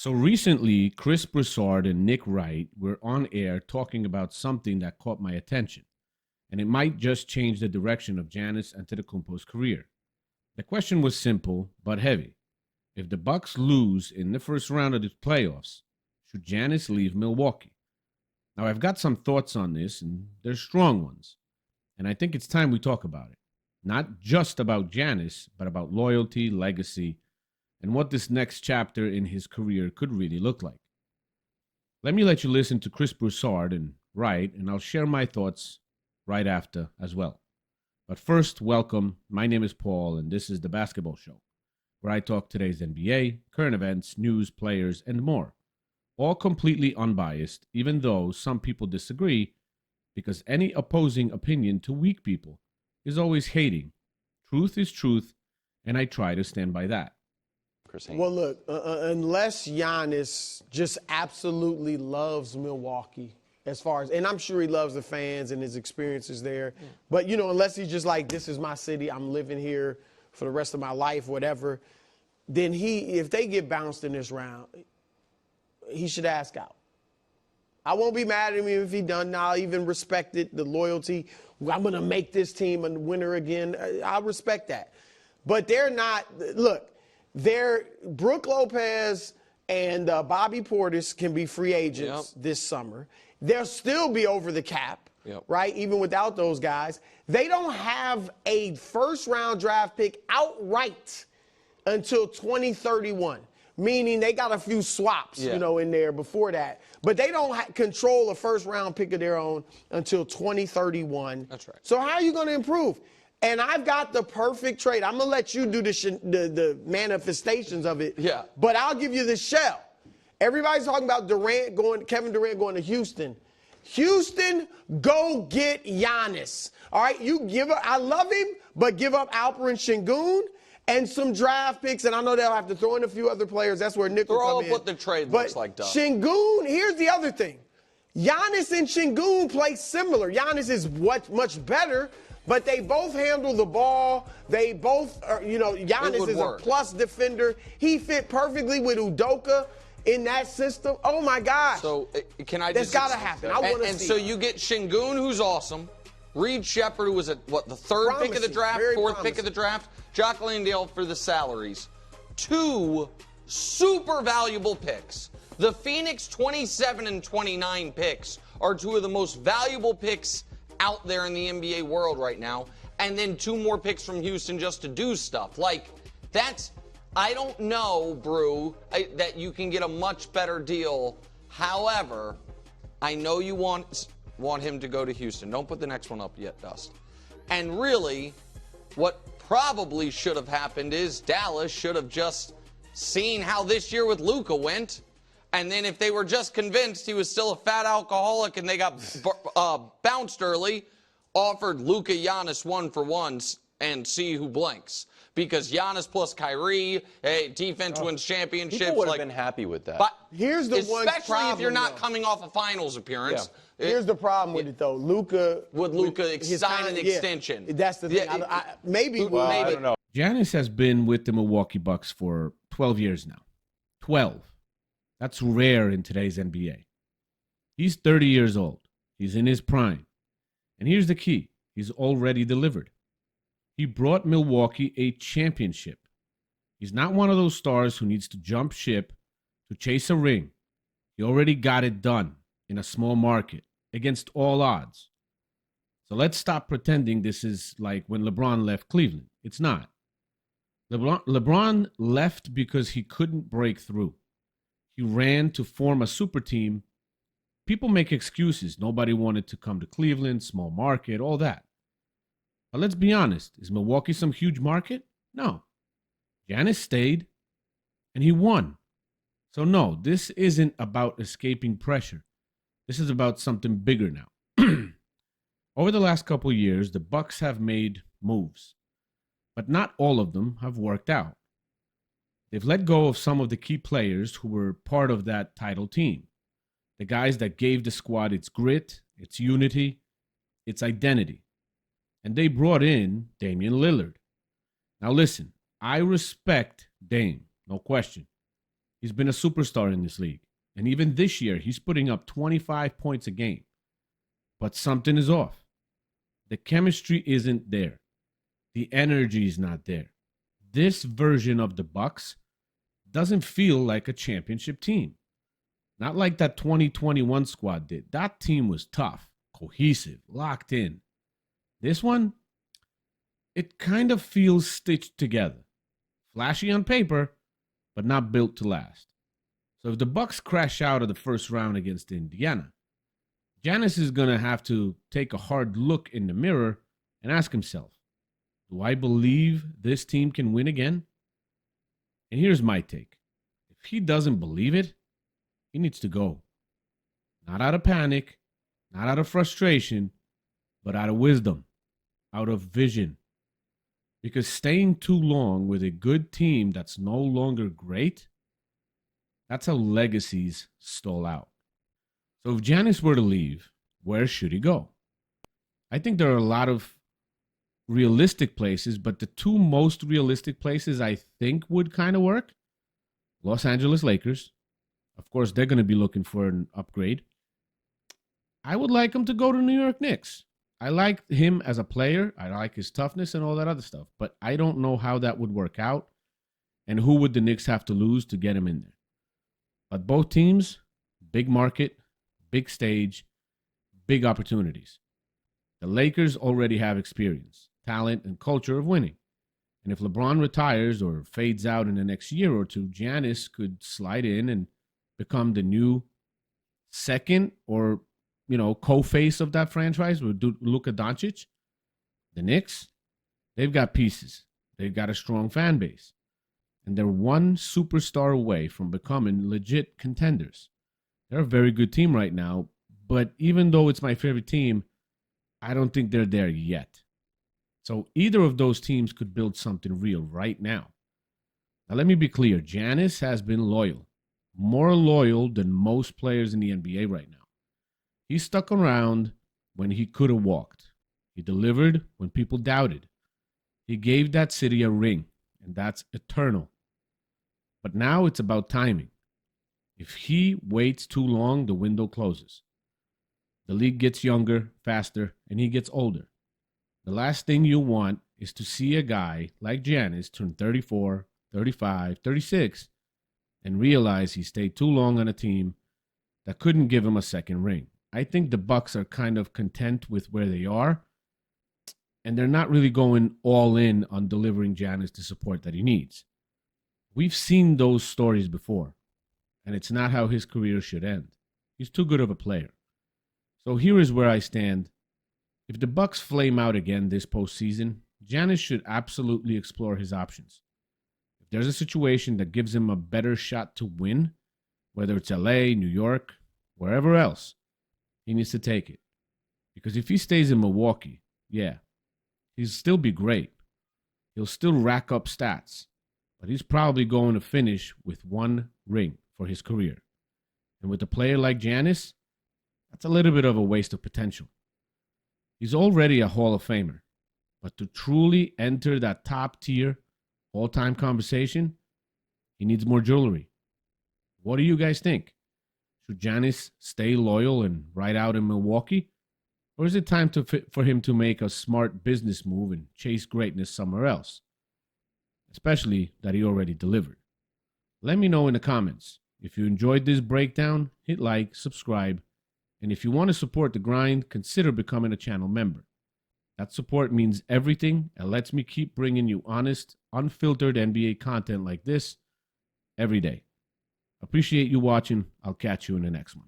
So recently, Chris Broussard and Nick Wright were on air talking about something that caught my attention, and it might just change the direction of Giannis Antetokounmpo's career. The question was simple but heavy. If the Bucks lose in the first round of the playoffs, should Giannis leave Milwaukee? Now, I've got some thoughts on this, and they're strong ones, and I think it's time we talk about it. Not just about Giannis, but about loyalty, legacy, and what this next chapter in his career could really look like. Let me let you listen to Chris Broussard and Wright, and I'll share my thoughts right after as well. But first, welcome. My name is Paul, and this is The Basketball Show, where I talk today's NBA, current events, news, players, and more. All completely unbiased, even though some people disagree, because any opposing opinion to weak people is always hating. Truth is truth, and I try to stand by that. Well, look, unless Giannis just absolutely loves Milwaukee, and I'm sure he loves the fans and his experiences there, but, unless he's just like, this is my city, I'm living here for the rest of my life, whatever, then if they get bounced in this round, he should ask out. I won't be mad at him if he done. I'll even respect it, the loyalty. I'm going to make this team a winner again. I respect that. But they're not, look, Brook Lopez and Bobby Portis can be free agents this summer. They'll still be over the cap, right, even without those guys. They don't have a first-round draft pick outright until 2031, meaning they got a few swaps, in there before that. But they don't control a first-round pick of their own until 2031. That's right. So how are you going to improve? And I've got the perfect trade. I'm going to let you do the manifestations of it. Yeah. But I'll give you the shell. Everybody's talking about Kevin Durant going to Houston. Houston, go get Giannis. All right? I love him, but give up Alperen Şengün and some draft picks. And I know they'll have to throw in a few other players. That's where Nick will come in. Throw up what the trade looks like, Doug. Şengün, here's the other thing. Giannis and Şengün play similar. Giannis is much better. But they both handle the ball. They both are, Giannis is a plus defender. He fit perfectly with Udoka in that system. Oh, my gosh. So, can I just... That's got to happen. I want to see. And so you get Şengün, who's awesome. Reed Shepherd, who was the third pick of the draft, fourth pick of the draft. Jock Landale for the salaries. Two super valuable picks. The Phoenix 27 and 29 picks are two of the most valuable picks out there in the NBA world right now, and then two more picks from Houston just to do stuff. I don't know, Brew, that you can get a much better deal. However, I know you want him to go to Houston. Don't put the next one up yet, Dust. And really, what probably should have happened is Dallas should have just seen how this year with Luka went. And then if they were just convinced he was still a fat alcoholic and they got bounced early, offered Luka Giannis 1-for-1 and see who blinks. Because Giannis plus Kyrie, defense wins championships. People would have been happy with that. But here's the one problem, especially if you're not coming off a finals appearance. Yeah. Here's the problem with it, though. Luka sign an extension. That's the thing. Maybe. I don't know. Giannis has been with the Milwaukee Bucks for 12 years now. 12. That's rare in today's NBA. He's 30 years old. He's in his prime. And here's the key. He's already delivered. He brought Milwaukee a championship. He's not one of those stars who needs to jump ship to chase a ring. He already got it done in a small market against all odds. So let's stop pretending this is like when LeBron left Cleveland. It's not. LeBron left because he couldn't break through. He ran to form a super team. People make excuses. Nobody wanted to come to Cleveland, small market, all that. But let's be honest. Is Milwaukee some huge market? No. Giannis stayed, and he won. So no, this isn't about escaping pressure. This is about something bigger now. Over the last couple of years, the Bucks have made moves, but not all of them have worked out. They've let go of some of the key players who were part of that title team. The guys that gave the squad its grit, its unity, its identity. And they brought in Damian Lillard. Now listen, I respect Dame, no question. He's been a superstar in this league. And even this year, he's putting up 25 points a game. But something is off. The chemistry isn't there. The energy is not there. This version of the Bucks doesn't feel like a championship team. Not like that 2021 squad did. That team was tough, cohesive, locked in. This one, it kind of feels stitched together. Flashy on paper, but not built to last. So if the Bucks crash out of the first round against Indiana, Giannis is going to have to take a hard look in the mirror and ask himself, do I believe this team can win again? And here's my take. If he doesn't believe it, he needs to go. Not out of panic, not out of frustration, but out of wisdom, out of vision. Because staying too long with a good team that's no longer great, that's how legacies stall out. So if Giannis were to leave, where should he go? I think there are a lot of realistic places, but the two most realistic places I think would kind of work, Los Angeles Lakers. Of course, they're going to be looking for an upgrade. I would like him to go to New York Knicks. I like him as a player. I like his toughness and all that other stuff. But I don't know how that would work out and who would the Knicks have to lose to get him in there. But both teams, big market, big stage, big opportunities. The Lakers already have experience, talent, and culture of winning. And if LeBron retires or fades out in the next year or two, Giannis could slide in and become the new second or, co-face of that franchise with Luka Doncic. The Knicks, they've got pieces. They've got a strong fan base. And they're one superstar away from becoming legit contenders. They're a very good team right now, but even though it's my favorite team, I don't think they're there yet. So either of those teams could build something real right now. Now, let me be clear. Giannis has been loyal, more loyal than most players in the NBA right now. He stuck around when he could have walked. He delivered when people doubted. He gave that city a ring, and that's eternal. But now it's about timing. If he waits too long, the window closes. The league gets younger, faster, and he gets older. The last thing you want is to see a guy like Giannis turn 34, 35, 36, and realize he stayed too long on a team that couldn't give him a second ring. I think the Bucks are kind of content with where they are, and they're not really going all in on delivering Giannis the support that he needs. We've seen those stories before, and it's not how his career should end. He's too good of a player. So here is where I stand. If the Bucks flame out again this postseason, Giannis should absolutely explore his options. If there's a situation that gives him a better shot to win, whether it's LA, New York, wherever else, he needs to take it. Because if he stays in Milwaukee, he'll still be great. He'll still rack up stats. But he's probably going to finish with one ring for his career. And with a player like Giannis, that's a little bit of a waste of potential. He's already a Hall of Famer. But to truly enter that top tier all-time conversation, he needs more jewelry. What do you guys think? Should Giannis stay loyal and ride out in Milwaukee? Or is it time for him to make a smart business move and chase greatness somewhere else? Especially that he already delivered. Let me know in the comments. If you enjoyed this breakdown, hit like, subscribe, and if you want to support the grind, consider becoming a channel member. That support means everything and lets me keep bringing you honest, unfiltered NBA content like this every day. Appreciate you watching. I'll catch you in the next one.